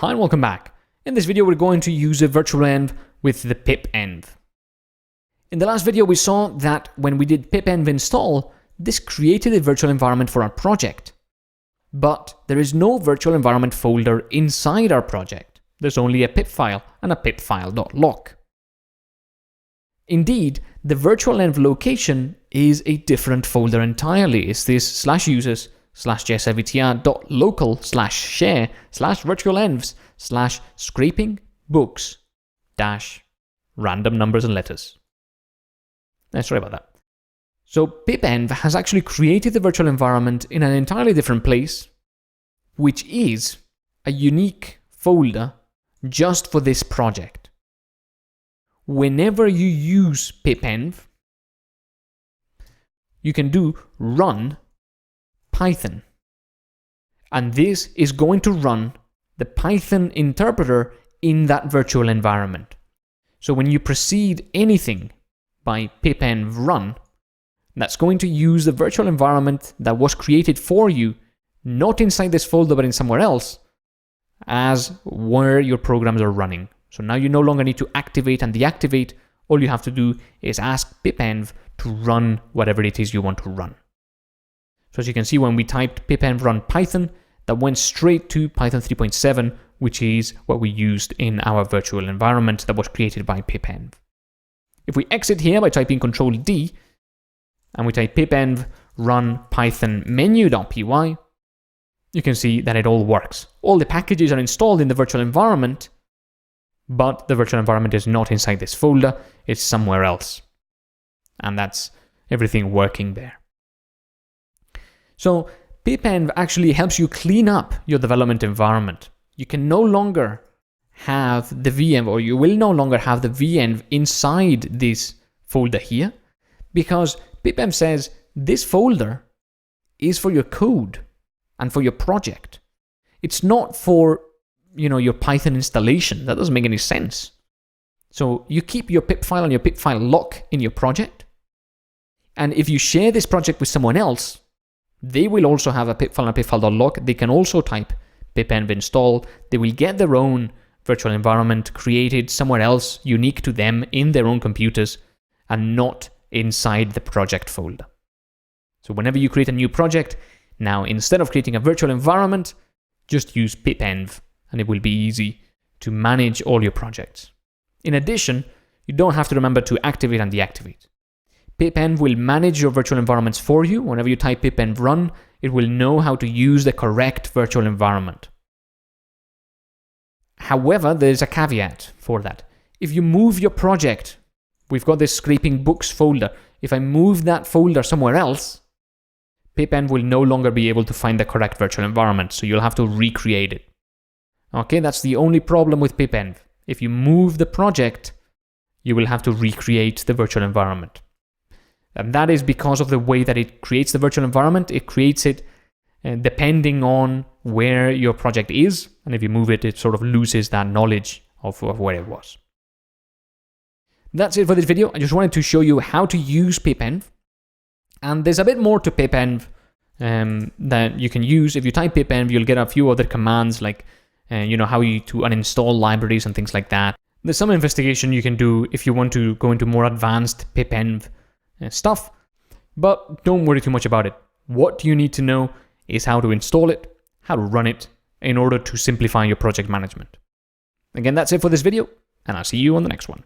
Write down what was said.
Hi and welcome back. In this video we're going to use a virtualenv with the pipenv. In the last video we saw that when we did pipenv install, this created a virtual environment for our project. But there is no virtual environment folder inside our project. There's only a pip file and a pipfile.lock. Indeed, the virtualenv location is a different folder entirely. It's this /users/jesavtr.local/share/virtualenvs/scraping books-random numbers and letters. Sorry about that. So pipenv has actually created the virtual environment in an entirely different place, which is a unique folder just for this project. Whenever you use pipenv, you can do run Python. And this is going to run the Python interpreter in that virtual environment. So when you precede anything by pipenv run, that's going to use the virtual environment that was created for you, not inside this folder but in somewhere else, as where your programs are running. So now you no longer need to activate and deactivate. All you have to do is ask pipenv to run whatever it is you want to run. So as you can see, when we typed pipenv run Python, that went straight to Python 3.7, which is what we used in our virtual environment that was created by pipenv. If we exit here by typing Ctrl-D, and we type pipenv run python menu.py, you can see that it all works. All the packages are installed in the virtual environment, but the virtual environment is not inside this folder, it's somewhere else. And that's everything working there. So pipenv actually helps you clean up your development environment. You can no longer have the VM, or you will no longer have the venv inside this folder here, because pipenv says this folder is for your code and for your project. It's not for, your Python installation. That doesn't make any sense. So you keep your pip file and your pipfile lock in your project. And if you share this project with someone else, they will also have a pip file and a pipfile.lock. They can also type pipenv install. They will get their own virtual environment created somewhere else, unique to them in their own computers, and not inside the project folder. So whenever you create a new project, now instead of creating a virtual environment, just use pipenv, and it will be easy to manage all your projects. In addition, you don't have to remember to activate and deactivate. Pipenv will manage your virtual environments for you. Whenever you type pipenv run, it will know how to use the correct virtual environment. However, there's a caveat for that. If you move your project, we've got this scraping books folder. If I move that folder somewhere else, pipenv will no longer be able to find the correct virtual environment, so you'll have to recreate it. Okay, that's the only problem with pipenv. If you move the project, you will have to recreate the virtual environment. And that is because of the way that it creates the virtual environment. It creates it depending on where your project is, and if you move it, it sort of loses that knowledge of where it was. That's it for this video. I just wanted to show you how to use pipenv. And there's a bit more to pipenv that you can use. If you type pipenv, you'll get a few other commands like, how to uninstall libraries and things like that. There's some investigation you can do if you want to go into more advanced pipenv stuff, but don't worry too much about it. What you need to know is how to install it, how to run it, in order to simplify your project management. Again, that's it for this video, and I'll see you on the next one.